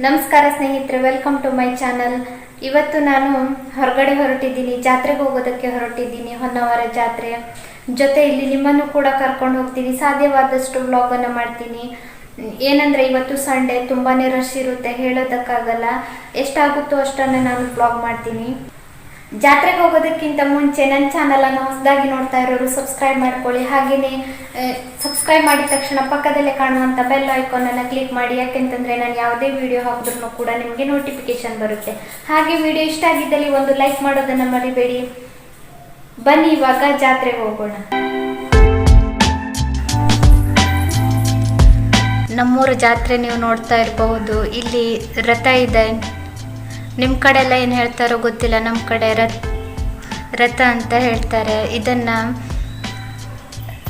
ನಮಸ್ಕಾರ ಸ್ನೇಹಿತರೆ, welcome to my channel. ಇವತ್ತು ನಾನು ಹೊರಗಡೆ ಹೊರಟಿದ್ದೀನಿ, ಜಾತ್ರೆಗೆ ಹೋಗೋದಕ್ಕೆ ಹೊರಟಿದ್ದೀನಿ. ಹೊನ್ನಾವರ ಜಾತ್ರೆ ಜೊತೆ ಇಲ್ಲಿ ನಿಮ್ಮನ್ನು ಕೂಡ ಕರ್ಕೊಂಡು ಹೋಗ್ತೀನಿ. ಸಾಧ್ಯವಾದಷ್ಟು ವ್ಲಾಗನ್ನು ಮಾಡ್ತೀನಿ. ಏನಂದರೆ ಇವತ್ತು ಸಂಡೇ, ತುಂಬಾ ರಶ್ ಇರುತ್ತೆ, ಹೇಳೋದಕ್ಕಾಗಲ್ಲ. ಎಷ್ಟಾಗುತ್ತೋ ಅಷ್ಟನ್ನು ನಾನು ವ್ಲಾಗ್ ಮಾಡ್ತೀನಿ. ಜಾತ್ರೆಗೆ ಹೋಗೋದಕ್ಕಿಂತ ಮುಂಚೆ ನನ್ನ ಚಾನಲನ್ನು ಹೊಸದಾಗಿ ನೋಡ್ತಾ ಇರೋರು ಸಬ್ಸ್ಕ್ರೈಬ್ ಮಾಡ್ಕೊಳ್ಳಿ. ಹಾಗೆಯೇ ಸಬ್ಸ್ಕ್ರೈಬ್ ಮಾಡಿದ ತಕ್ಷಣ ಪಕ್ಕದಲ್ಲೇ ಕಾಣುವಂಥ ಬೆಲ್ ಐಕಾನನ್ನು ಕ್ಲಿಕ್ ಮಾಡಿ. ಯಾಕೆಂತಂದರೆ ನಾನು ಯಾವುದೇ ವಿಡಿಯೋ ಹಾಕಿದ್ರೂ ಕೂಡ ನಿಮಗೆ ನೋಟಿಫಿಕೇಶನ್ ಬರುತ್ತೆ. ಹಾಗೆ ವಿಡಿಯೋ ಇಷ್ಟ ಆಗಿದ್ದಲ್ಲಿ ಒಂದು ಲೈಕ್ ಮಾಡೋದನ್ನು ಮರಿಬೇಡಿ. ಬನ್ನಿ ಇವಾಗ ಜಾತ್ರೆಗೆ ಹೋಗೋಣ. ನಮ್ಮೂರ ಜಾತ್ರೆ ನೀವು ನೋಡ್ತಾ ಇರಬಹುದು. ಇಲ್ಲಿ ರಥ ಇದೆ. ನಿಮ್ಮ ಕಡೆ ಎಲ್ಲ ಏನು ಹೇಳ್ತಾರೋ ಗೊತ್ತಿಲ್ಲ, ನಮ್ಮ ಕಡೆ ರಥ ಅಂತ ಹೇಳ್ತಾರೆ. ಇದನ್ನು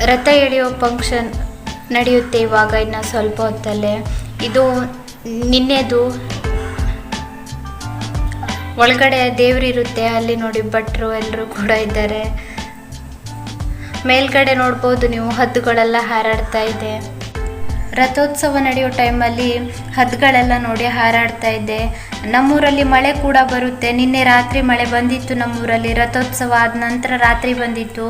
ರಥ ಎಳೆಯೋ ಫಂಕ್ಷನ್ ನಡೆಯುತ್ತೆ ಇವಾಗ, ಇನ್ನು ಸ್ವಲ್ಪ ಹೊತ್ತಲ್ಲೇ. ಇದು ನಿನ್ನೆದು ಒಳಗಡೆ ದೇವರಿರುತ್ತೆ, ಅಲ್ಲಿ ನೋಡಿ ಭಟ್ರು ಎಲ್ಲರೂ ಕೂಡ ಇದ್ದಾರೆ. ಮೇಲ್ಗಡೆ ನೋಡ್ಬೋದು ನೀವು, ಹದ್ದುಗಳೆಲ್ಲ ಹಾರಾಡ್ತಾ ಇದೆ. ರಥೋತ್ಸವ ನಡೆಯೋ ಟೈಮಲ್ಲಿ ಹದ್ದುಗಳೆಲ್ಲ ನೋಡಿ ಹಾರಾಡ್ತಾ ಇದೆ. ನಮ್ಮೂರಲ್ಲಿ ಮಳೆ ಕೂಡ ಬರುತ್ತೆ. ನಿನ್ನೆ ರಾತ್ರಿ ಮಳೆ ಬಂದಿತ್ತು ನಮ್ಮೂರಲ್ಲಿ. ರಥೋತ್ಸವ ಆದ ನಂತರ ರಾತ್ರಿ ಬಂದಿತ್ತು.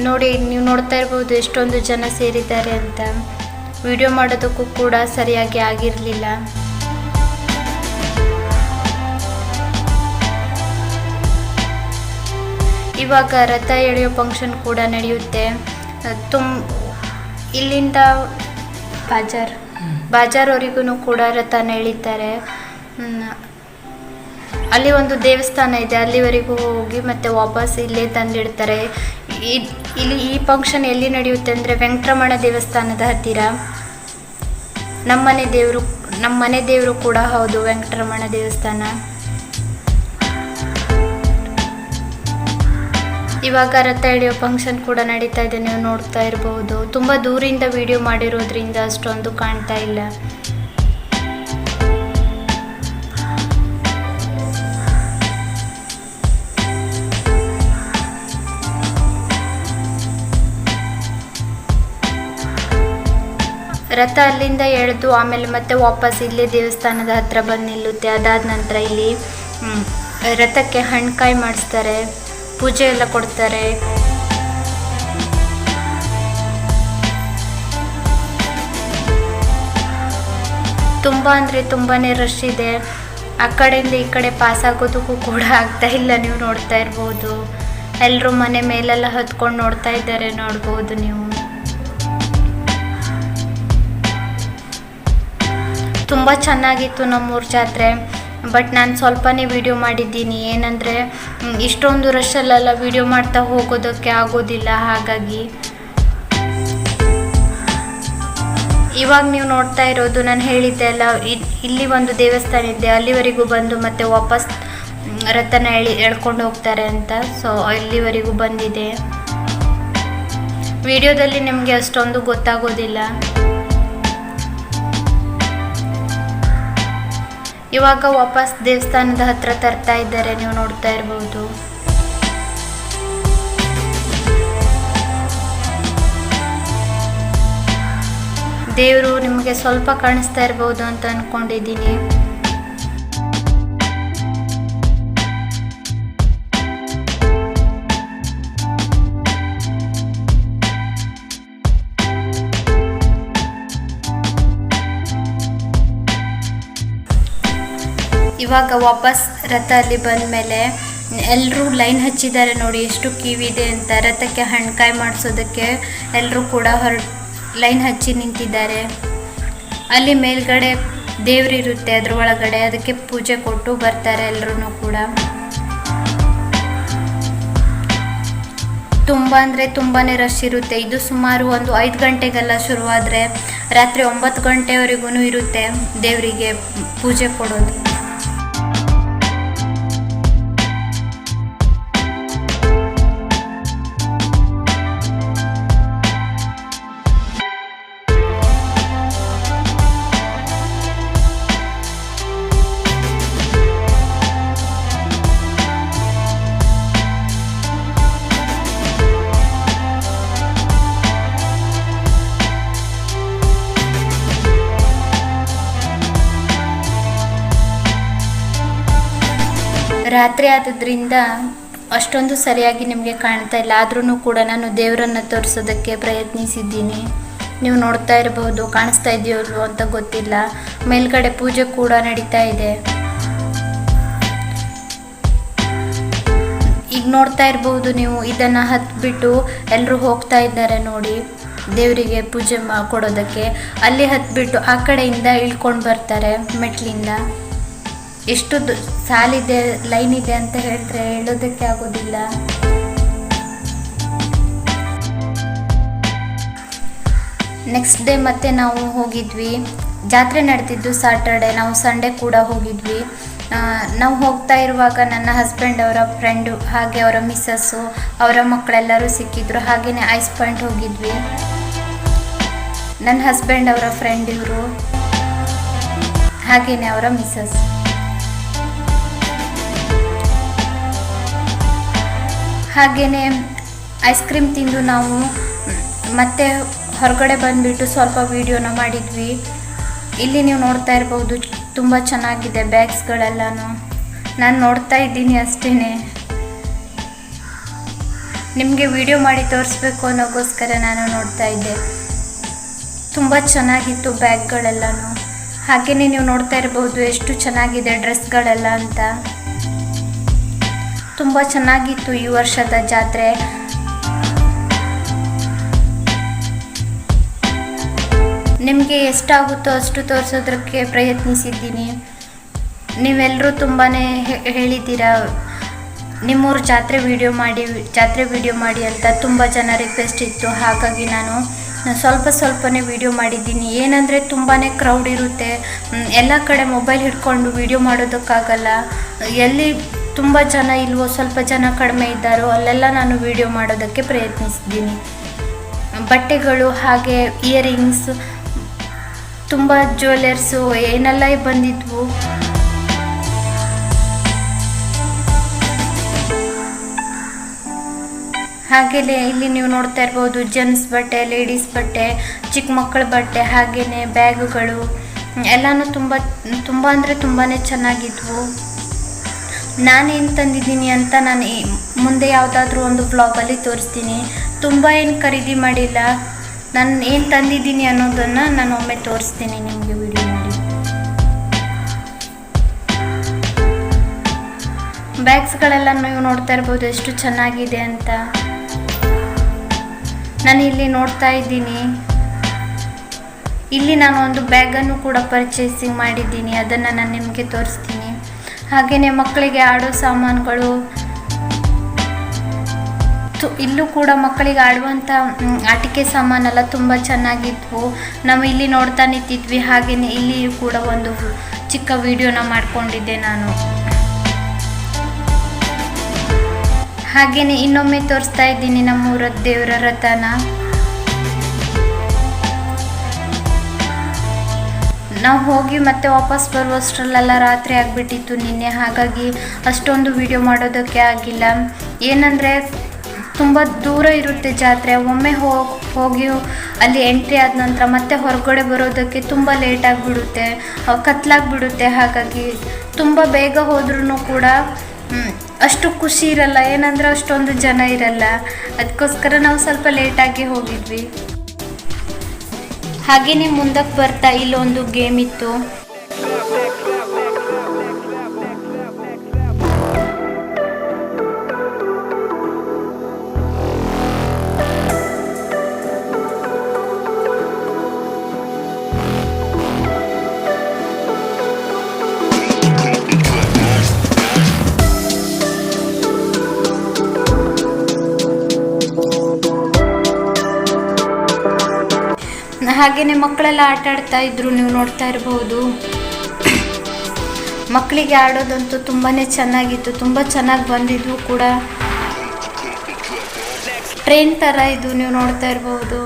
ನೋಡಿ, ನೀವು ನೋಡ್ತಾ ಇರ್ಬೋದು ಎಷ್ಟೊಂದು ಜನ ಸೇರಿದ್ದಾರೆ ಅಂತ. ವಿಡಿಯೋ ಮಾಡೋದಕ್ಕೂ ಕೂಡ ಸರಿಯಾಗಿ ಆಗಿರಲಿಲ್ಲ. ಇವಾಗ ರಥ ಎಳೆಯೋ ಫಂಕ್ಷನ್ ಕೂಡ ನಡೆಯುತ್ತೆ. ಇಲ್ಲಿಂದ ಬಾಜಾರ್ವರೆಗೂ ಕೂಡ ರಥನ ಎಳಿತಾರೆ. ಅಲ್ಲಿ ಒಂದು ದೇವಸ್ಥಾನ ಇದೆ, ಅಲ್ಲಿವರೆಗೂ ಹೋಗಿ ಮತ್ತೆ ವಾಪಸ್ ಇಲ್ಲೇ ತಂದಿಡ್ತಾರೆ. ಇಲ್ಲಿ ಈ ಫಂಕ್ಷನ್ ಎಲ್ಲಿ ನಡೆಯುತ್ತೆ ಅಂದರೆ ವೆಂಕಟರಮಣ ದೇವಸ್ಥಾನದ ಹತ್ತಿರ. ನಮ್ಮ ಮನೆ ದೇವರು ಕೂಡ ಹೌದು ವೆಂಕಟರಮಣ ದೇವಸ್ಥಾನ. ಇವಾಗ ರಥ ಎಳೆಯೋ ಫಂಕ್ಷನ್ ಕೂಡ ನಡೀತಾ ಇದೆ, ನೀವು ನೋಡ್ತಾ ಇರಬಹುದು. ತುಂಬ ದೂರಿಂದ ವಿಡಿಯೋ ಮಾಡಿರೋದ್ರಿಂದ ಅಷ್ಟೊಂದು ಕಾಣ್ತಾ ಇಲ್ಲ. ರಥ ಅಲ್ಲಿಂದ ಎಳೆದು ಆಮೇಲೆ ಮತ್ತೆ ವಾಪಸ್ ಇಲ್ಲೇ ದೇವಸ್ಥಾನದ ಹತ್ರ ಬಂದು ನಿಲ್ಲುತ್ತೆ. ಅದಾದ ನಂತರ ಇಲ್ಲಿ ರಥಕ್ಕೆ ಹಣ್ಕಾಯಿ ಮಾಡಿಸ್ತಾರೆ, ಪೂಜೆ ಎಲ್ಲ ಕೊಡ್ತಾರೆ. ತುಂಬ ಅಂದರೆ ತುಂಬಾ ರಶ್ ಇದೆ. ಆ ಕಡೆಯಿಂದ ಈ ಕಡೆ ಪಾಸ್ ಆಗೋದಕ್ಕೂ ಕೂಡ ಆಗ್ತಾ ಇಲ್ಲ, ನೀವು ನೋಡ್ತಾ ಇರ್ಬೋದು. ಎಲ್ಲರೂ ಮನೆ ಮೇಲೆಲ್ಲ ಹತ್ಕೊಂಡು ನೋಡ್ತಾ ಇದ್ದಾರೆ, ನೋಡ್ಬೋದು ನೀವು. ತುಂಬ ಚೆನ್ನಾಗಿತ್ತು ನಮ್ಮೂರ ಜಾತ್ರೆ. ಬಟ್ ನಾನು ಸ್ವಲ್ಪನೇ ವಿಡಿಯೋ ಮಾಡಿದ್ದೀನಿ. ಏನಂದರೆ ಇಷ್ಟೊಂದು ರಶಲ್ಲೆಲ್ಲ ವಿಡಿಯೋ ಮಾಡ್ತಾ ಹೋಗೋದಕ್ಕೆ ಆಗೋದಿಲ್ಲ. ಹಾಗಾಗಿ ಇವಾಗ ನೀವು ನೋಡ್ತಾ ಇರೋದು, ನಾನು ಹೇಳಿದ್ದೆ ಅಲ್ಲ, ಇಲ್ಲಿ ಒಂದು ದೇವಸ್ಥಾನ ಇದೆ, ಅಲ್ಲಿವರೆಗೂ ಬಂದು ಮತ್ತೆ ವಾಪಸ್ ರಥನ ಎಳ್ಕೊಂಡು ಹೋಗ್ತಾರೆ ಅಂತ. ಸೊ ಇಲ್ಲಿವರೆಗೂ ಬಂದಿದೆ. ವಿಡಿಯೋದಲ್ಲಿ ನಿಮಗೆ ಅಷ್ಟೊಂದು ಗೊತ್ತಾಗೋದಿಲ್ಲ. ಇವಾಗ ವಾಪಸ್ ದೇವಸ್ಥಾನದ ಹತ್ರ ತರ್ತಾ ಇದ್ದಾರೆ, ನೀವು ನೋಡ್ತಾ ಇರಬಹುದು. ದೇವರು ನಿಮಗೆ ಸ್ವಲ್ಪ ಕಾಣಿಸ್ತಾ ಇರಬಹುದು ಅಂತ ಅನ್ಕೊಂಡಿದ್ದೀನಿ. ಇವಾಗ ವಾಪಸ್ ರಥ ಅಲ್ಲಿ ಬಂದ ಮೇಲೆ ಎಲ್ಲರೂ ಲೈನ್ ಹಚ್ಚಿದ್ದಾರೆ. ನೋಡಿ ಎಷ್ಟು ಕ್ಯೂ ಇದೆ ಅಂತ. ರಥಕ್ಕೆ ಹಣ್ಕಾಯಿ ಮಾಡಿಸೋದಕ್ಕೆ ಎಲ್ಲರೂ ಕೂಡ ಲೈನ್ ಹಚ್ಚಿ ನಿಂತಿದ್ದಾರೆ. ಅಲ್ಲಿ ಮೇಲ್ಗಡೆ ದೇವರಿರುತ್ತೆ, ಅದ್ರ ಒಳಗಡೆ ಅದಕ್ಕೆ ಪೂಜೆ ಕೊಟ್ಟು ಬರ್ತಾರೆ ಎಲ್ಲರೂ ಕೂಡ. ತುಂಬ ಅಂದರೆ ತುಂಬಾ ರಶ್ ಇರುತ್ತೆ. ಇದು ಸುಮಾರು ಒಂದು 5 ಗಂಟೆಗೆಲ್ಲ ಶುರುವಾದರೆ ರಾತ್ರಿ 9 ಗಂಟೆವರೆಗೂ ಇರುತ್ತೆ ದೇವರಿಗೆ ಪೂಜೆ ಕೊಡೋದು. ರಾತ್ರಿ ಆದದ್ರಿಂದ ಅಷ್ಟೊಂದು ಸರಿಯಾಗಿ ನಿಮಗೆ ಕಾಣ್ತಾ ಇಲ್ಲ, ಆದ್ರೂ ಕೂಡ ನಾನು ದೇವರನ್ನು ತೋರಿಸೋದಕ್ಕೆ ಪ್ರಯತ್ನಿಸಿದ್ದೀನಿ. ನೀವು ನೋಡ್ತಾ ಇರಬಹುದು, ಕಾಣಿಸ್ತಾ ಇದೆಯೋ ಅಂತ ಗೊತ್ತಿಲ್ಲ. ಮೇಲ್ಗಡೆ ಪೂಜೆ ಕೂಡ ನಡೀತಾ ಇದೆ. ಈಗ ನೋಡ್ತಾ ಇರಬಹುದು ನೀವು, ಇದನ್ನು ಹತ್ಬಿಟ್ಟು ಎಲ್ಲರೂ ಹೋಗ್ತಾ ಇದ್ದಾರೆ ನೋಡಿ ದೇವರಿಗೆ ಪೂಜೆ ಕೊಡೋದಕ್ಕೆ. ಅಲ್ಲಿ ಹತ್ಬಿಟ್ಟು ಆ ಕಡೆಯಿಂದ ಇಳ್ಕೊಂಡು ಬರ್ತಾರೆ ಮೆಟ್ಲಿಂದ. ಎಷ್ಟು ಸಾಲಿದೆ, ಲೈನ್ ಇದೆ ಅಂತ ಹೇಳಿದ್ರೆ ಹೇಳೋದಕ್ಕೆ ಆಗೋದಿಲ್ಲ. ನೆಕ್ಸ್ಟ್ ಡೇ ಮತ್ತೆ ನಾವು ಹೋಗಿದ್ವಿ. ಜಾತ್ರೆ ನಡೆದಿದ್ದು ಸಾಟರ್ಡೆ, ನಾವು ಸಂಡೇ ಕೂಡ ಹೋಗಿದ್ವಿ. ನಾವು ಹೋಗ್ತಾ ಇರುವಾಗ ನನ್ನ ಹಸ್ಬೆಂಡ್ ಅವರ ಫ್ರೆಂಡು ಹಾಗೆ ಅವರ ಮಿಸ್ಸಸ್ಸು ಅವರ ಮಕ್ಕಳೆಲ್ಲರೂ ಸಿಕ್ಕಿದ್ರು. ಹಾಗೆಯೇ ಐಸ್ ಪಾಯಿಂಟ್ ಹೋಗಿದ್ವಿ. ನನ್ನ ಹಸ್ಬೆಂಡ್ ಅವರ ಫ್ರೆಂಡ್ ಇವರು, ಹಾಗೆಯೇ ಅವರ ಮಿಸ್ಸಸ್. ಹಾಗೆಯೇ ಐಸ್ ಕ್ರೀಮ್ ತಿಂದು ನಾವು ಮತ್ತೆ ಹೊರಗಡೆ ಬಂದುಬಿಟ್ಟು ಸ್ವಲ್ಪ ವಿಡಿಯೋನ ಮಾಡಿದ್ವಿ. ಇಲ್ಲಿ ನೀವು ನೋಡ್ತಾ ಇರ್ಬೋದು, ತುಂಬ ಚೆನ್ನಾಗಿದೆ ಬ್ಯಾಗ್ಸ್ಗಳೆಲ್ಲನೂ. ನಾನು ನೋಡ್ತಾ ಇದ್ದೀನಿ ಅಷ್ಟೇ, ನಿಮಗೆ ವಿಡಿಯೋ ಮಾಡಿ ತೋರಿಸ್ಬೇಕು ಅನ್ನೋಗೋಸ್ಕರ ನಾನು ನೋಡ್ತಾ ಇದ್ದೆ. ತುಂಬ ಚೆನ್ನಾಗಿತ್ತು ಬ್ಯಾಗ್ಗಳೆಲ್ಲನೂ. ಹಾಗೆಯೇ ನೀವು ನೋಡ್ತಾ ಇರ್ಬೋದು ಎಷ್ಟು ಚೆನ್ನಾಗಿದೆ ಡ್ರೆಸ್ಗಳೆಲ್ಲ ಅಂತ. ತುಂಬ ಚೆನ್ನಾಗಿತ್ತು ಈ ವರ್ಷದ ಜಾತ್ರೆ. ನಿಮಗೆ ಎಷ್ಟಾಗುತ್ತೋ ಅಷ್ಟು ತೋರಿಸೋದಕ್ಕೆ ಪ್ರಯತ್ನಿಸಿದ್ದೀನಿ. ನೀವೆಲ್ಲರೂ ತುಂಬಾ ಹೇಳಿದ್ದೀರಾ ನಿಮ್ಮೂರು ಜಾತ್ರೆ ವಿಡಿಯೋ ಮಾಡಿ ಅಂತ ತುಂಬ ಜನ ರಿಕ್ವೆಸ್ಟ್ ಇತ್ತು. ಹಾಗಾಗಿ ನಾನು ಸ್ವಲ್ಪನೇ ವಿಡಿಯೋ ಮಾಡಿದ್ದೀನಿ. ಏನಂದರೆ ತುಂಬಾ ಕ್ರೌಡ್ ಇರುತ್ತೆ, ಎಲ್ಲ ಕಡೆ ಮೊಬೈಲ್ ಹಿಡ್ಕೊಂಡು ವಿಡಿಯೋ ಮಾಡೋದಕ್ಕಾಗಲ್ಲ. ಎಲ್ಲಿ ತುಂಬ ಜನ ಇಲ್ವೋ, ಸ್ವಲ್ಪ ಜನ ಕಡಿಮೆ ಇದ್ದಾರೋ ಅಲ್ಲೆಲ್ಲ ನಾನು ವಿಡಿಯೋ ಮಾಡೋದಕ್ಕೆ ಪ್ರಯತ್ನಿಸಿದ್ದೀನಿ. ಬಟ್ಟೆಗಳು ಹಾಗೆ ಇಯರಿಂಗ್ಸ್, ತುಂಬ ಜ್ಯುವೆಲರ್ಸು ಏನೆಲ್ಲ ಬಂದಿದ್ವು. ಹಾಗೆಯೇ ಇಲ್ಲಿ ನೀವು ನೋಡ್ತಾ ಇರ್ಬೋದು ಜೆಂಟ್ಸ್ ಬಟ್ಟೆ, ಲೇಡೀಸ್ ಬಟ್ಟೆ, ಚಿಕ್ಕ ಮಕ್ಕಳ ಬಟ್ಟೆ, ಹಾಗೆಯೇ ಬ್ಯಾಗುಗಳು ಎಲ್ಲನೂ ತುಂಬ ಅಂದರೆ ತುಂಬಾ ಚೆನ್ನಾಗಿದ್ವು. ನಾನೇನು ತಂದಿದ್ದೀನಿ ಅಂತ ನಾನು ಮುಂದೆ ಯಾವುದಾದ್ರೂ ಒಂದು ವ್ಲಾಗಲ್ಲಿ ತೋರಿಸ್ತೀನಿ. ತುಂಬ ಏನು ಖರೀದಿ ಮಾಡಿಲ್ಲ, ನಾನು ಏನು ತಂದಿದ್ದೀನಿ ಅನ್ನೋದನ್ನು ನಾನು ಒಮ್ಮೆ ತೋರಿಸ್ತೀನಿ ನಿಮಗೆ ವಿಡಿಯೋ ಮಾಡಿ. ಬ್ಯಾಗ್ಸ್ಗಳೆಲ್ಲ ನೀವು ನೋಡ್ತಾ ಇರ್ಬೋದು ಎಷ್ಟು ಚೆನ್ನಾಗಿದೆ ಅಂತ. ನಾನು ಇಲ್ಲಿ ನೋಡ್ತಾ ಇದ್ದೀನಿ. ಇಲ್ಲಿ ನಾನು ಒಂದು ಬ್ಯಾಗನ್ನು ಕೂಡ ಪರ್ಚೇಸಿಂಗ್ ಮಾಡಿದ್ದೀನಿ, ಅದನ್ನು ನಾನು ನಿಮಗೆ ತೋರಿಸ್ತೀನಿ. ಹಾಗೆಯೇ ಮಕ್ಕಳಿಗೆ ಆಡೋ ಸಾಮಾನುಗಳು, ಇಲ್ಲೂ ಕೂಡ ಮಕ್ಕಳಿಗೆ ಆಡುವಂಥ ಆಟಿಕೆ ಸಾಮಾನೆಲ್ಲ ತುಂಬ ಚೆನ್ನಾಗಿದ್ವು. ನಾವು ಇಲ್ಲಿ ನೋಡ್ತಾ ನಿಂತಿದ್ವಿ. ಹಾಗೆಯೇ ಇಲ್ಲಿಯೂ ಕೂಡ ಒಂದು ಚಿಕ್ಕ ವಿಡಿಯೋನ ಮಾಡಿಕೊಂಡಿದ್ದೆ ನಾನು. ಹಾಗೆಯೇ ಇನ್ನೊಮ್ಮೆ ತೋರಿಸ್ತಾ ಇದ್ದೀನಿ ನಮ್ಮೂರ ದೇವರ ರಥನ. ನಾವು ಹೋಗಿ ಮತ್ತೆ ವಾಪಸ್ ಬರುವಷ್ಟರಲ್ಲೆಲ್ಲ ರಾತ್ರಿ ಆಗಿಬಿಟ್ಟಿತ್ತು ನಿನ್ನೆ. ಹಾಗಾಗಿ ಅಷ್ಟೊಂದು ವಿಡಿಯೋ ಮಾಡೋದಕ್ಕೆ ಆಗಿಲ್ಲ. ಏನಂದರೆ ತುಂಬ ದೂರ ಇರುತ್ತೆ ಜಾತ್ರೆ. ಒಮ್ಮೆ ಹೋಗಿ ಅಲ್ಲಿ ಎಂಟ್ರಿ ಆದ ನಂತರ ಮತ್ತೆ ಹೊರಗಡೆ ಬರೋದಕ್ಕೆ ತುಂಬ ಲೇಟಾಗಿಬಿಡುತ್ತೆ, ಕತ್ಲಾಗಿಬಿಡುತ್ತೆ. ಹಾಗಾಗಿ ತುಂಬ ಬೇಗ ಹೋದ್ರೂ ಕೂಡ ಅಷ್ಟು ಖುಷಿ ಇರಲ್ಲ, ಏನಂದರೆ ಅಷ್ಟೊಂದು ಜನ ಇರಲ್ಲ. ಅದಕ್ಕೋಸ್ಕರ ನಾವು ಸ್ವಲ್ಪ ಲೇಟಾಗಿ ಹೋಗಿದ್ವಿ. ಹಾಗೆಯೇ ಮುಂದಕ್ಕೆ ಬರ್ತಾ ಇಲ್ಲೊಂದು ಗೇಮ್ ಇತ್ತು. ಹಾಗೆಯೇ ಮಕ್ಕಳೆಲ್ಲ ಆಟ ಆಡ್ತಾ ಇದ್ರು, ನೀವು ನೋಡ್ತಾ ಇರಬಹುದು. ಮಕ್ಕಳಿಗೆ ಆಡೋದಂತೂ ತುಂಬಾ ಚೆನ್ನಾಗಿತ್ತು, ತುಂಬ ಚೆನ್ನಾಗಿ ಬಂದಿದ್ವು ಕೂಡ. ಟ್ರೈನ್ ಥರ ಇದು, ನೀವು ನೋಡ್ತಾ ಇರಬಹುದು.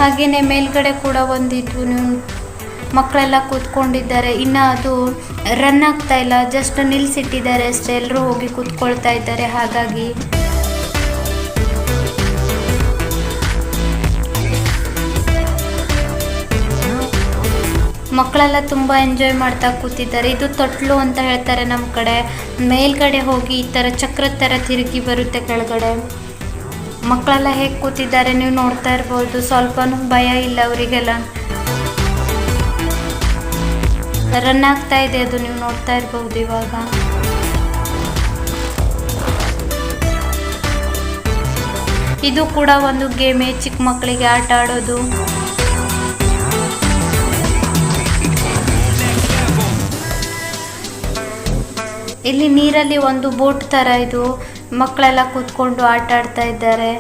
ಹಾಗೆಯೇ ಮೇಲ್ಗಡೆ ಕೂಡ ಒಂದಿದ್ವು, ನೀವು ಮಕ್ಕಳೆಲ್ಲ ಕೂತ್ಕೊಂಡಿದ್ದಾರೆ. ಇನ್ನು ಅದು ರನ್ ಆಗ್ತಾ ಇಲ್ಲ, ಜಸ್ಟ್ ನಿಲ್ಲಿಸಿಟ್ಟಿದ್ದಾರೆ ಅಷ್ಟೇ. ಎಲ್ಲರೂ ಹೋಗಿ ಕೂತ್ಕೊಳ್ತಾ ಇದ್ದಾರೆ. ಹಾಗಾಗಿ ಮಕ್ಕಳೆಲ್ಲ ತುಂಬ ಎಂಜಾಯ್ ಮಾಡ್ತಾ ಕೂತಿದ್ದಾರೆ. ಇದು ತೊಟ್ಲು ಅಂತ ಹೇಳ್ತಾರೆ ನಮ್ಮ ಕಡೆ. ಮೇಲ್ಗಡೆ ಹೋಗಿ ಈ ಥರ ಚಕ್ರದ ಥರ ತಿರುಗಿ ಬರುತ್ತೆ ಕೆಳಗಡೆ. ಮಕ್ಕಳೆಲ್ಲ ಹೇಗೆ ಕೂತಿದ್ದಾರೆ ನೀವು ನೋಡ್ತಾ ಇರ್ಬೋದು. ಸ್ವಲ್ಪನೂ ಭಯ ಇಲ್ಲ ಅವರಿಗೆಲ್ಲ. ರನ್ ಆಗ್ತಾ ಇದೆ ಅದು, ನೀವು ನೋಡ್ತಾ ಇರ್ಬೋದು ಇವಾಗ. ಇದು ಕೂಡ ಒಂದು ಗೇಮೇ, ಚಿಕ್ಕ ಮಕ್ಕಳಿಗೆ ಆಟ ಆಡೋದು. ಇಲ್ಲಿ ನೀರಲ್ಲಿ ಒಂದು ಬೋಟ್ ಥರ ಇದು, ಮಕ್ಕಳೆಲ್ಲ ಕೂತ್ಕೊಂಡು ಆಟ ಆಡ್ತಾ ಇದ್ದಾರೆ.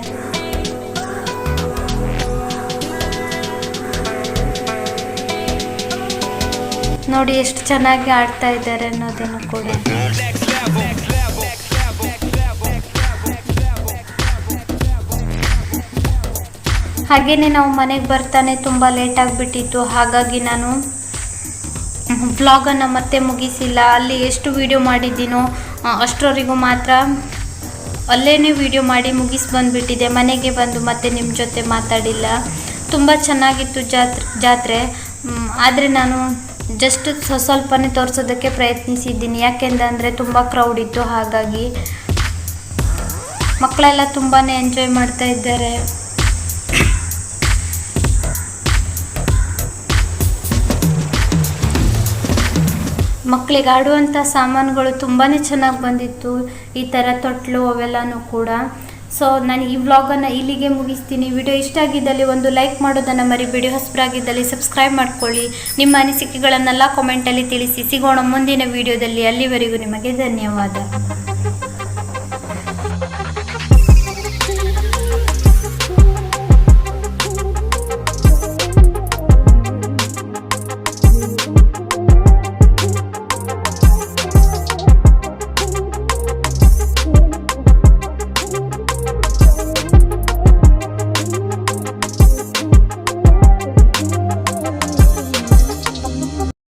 ನೋಡಿ ಎಷ್ಟು ಚೆನ್ನಾಗಿ ಆಡ್ತಾ ಇದ್ದಾರೆ ಅನ್ನೋದನ್ನು ಕೂಡ. ಹಾಗೇನೆ ನಾವು ಮನೆಗೆ ಬರ್ತಾನೆ ತುಂಬ ಲೇಟ್ ಆಗಿಬಿಟ್ಟಿತ್ತು. ಹಾಗಾಗಿ ನಾನು ವ್ಲಾಗನ್ನು ಮತ್ತೆ ಮುಗಿಸಿಲ್ಲ. ಅಲ್ಲಿ ಎಷ್ಟು ವಿಡಿಯೋ ಮಾಡಿದ್ದೀನೋ ಅಷ್ಟರವರೆಗೂ ಮಾತ್ರ ಅಲ್ಲೇನೇ ವಿಡಿಯೋ ಮಾಡಿ ಮುಗಿಸಿ ಬಂದುಬಿಟ್ಟಿದೆ. ಮನೆಗೆ ಬಂದು ಮತ್ತೆ ನಿಮ್ಮ ಜೊತೆ ಮಾತಾಡಿಲ್ಲ. ತುಂಬ ಚೆನ್ನಾಗಿತ್ತು ಜಾತ್ರೆ. ಆದರೆ ನಾನು ಜಸ್ಟ್ ಸ್ವಲ್ಪನೇ ತೋರಿಸೋದಕ್ಕೆ ಪ್ರಯತ್ನಿಸಿದ್ದೀನಿ. ಯಾಕೆಂದರೆ ತುಂಬ ಕ್ರೌಡ್ ಇತ್ತು. ಹಾಗಾಗಿ ಮಕ್ಕಳೆಲ್ಲ ತುಂಬಾ ಎಂಜಾಯ್ ಮಾಡ್ತಾ ಇದ್ದಾರೆ. ಮಕ್ಕಳಿಗೆ ಆಡುವಂಥ ಸಾಮಾನುಗಳು ತುಂಬಾ ಚೆನ್ನಾಗಿ ಬಂದಿತ್ತು. ಈ ಥರ ತೊಟ್ಲು ಅವೆಲ್ಲನೂ ಕೂಡ. ಸೊ ನಾನು ಈ ವ್ಲಾಗನ್ನು ಇಲ್ಲಿಗೆ ಮುಗಿಸ್ತೀನಿ. ವಿಡಿಯೋ ಇಷ್ಟ ಆಗಿದ್ದಲ್ಲಿ ಒಂದು ಲೈಕ್ ಮಾಡೋದನ್ನು ಮರಿಬೇಡಿ. ಹೊಸಬರಾಗಿದ್ದಲ್ಲಿ ಸಬ್ಸ್ಕ್ರೈಬ್ ಮಾಡ್ಕೊಳ್ಳಿ. ನಿಮ್ಮ ಅನಿಸಿಕೆಗಳನ್ನೆಲ್ಲ ಕಾಮೆಂಟಲ್ಲಿ ತಿಳಿಸಿ. ಸಿಗೋಣ ಮುಂದಿನ ವಿಡಿಯೋದಲ್ಲಿ. ಅಲ್ಲಿವರೆಗೂ ನಿಮಗೆ ಧನ್ಯವಾದ.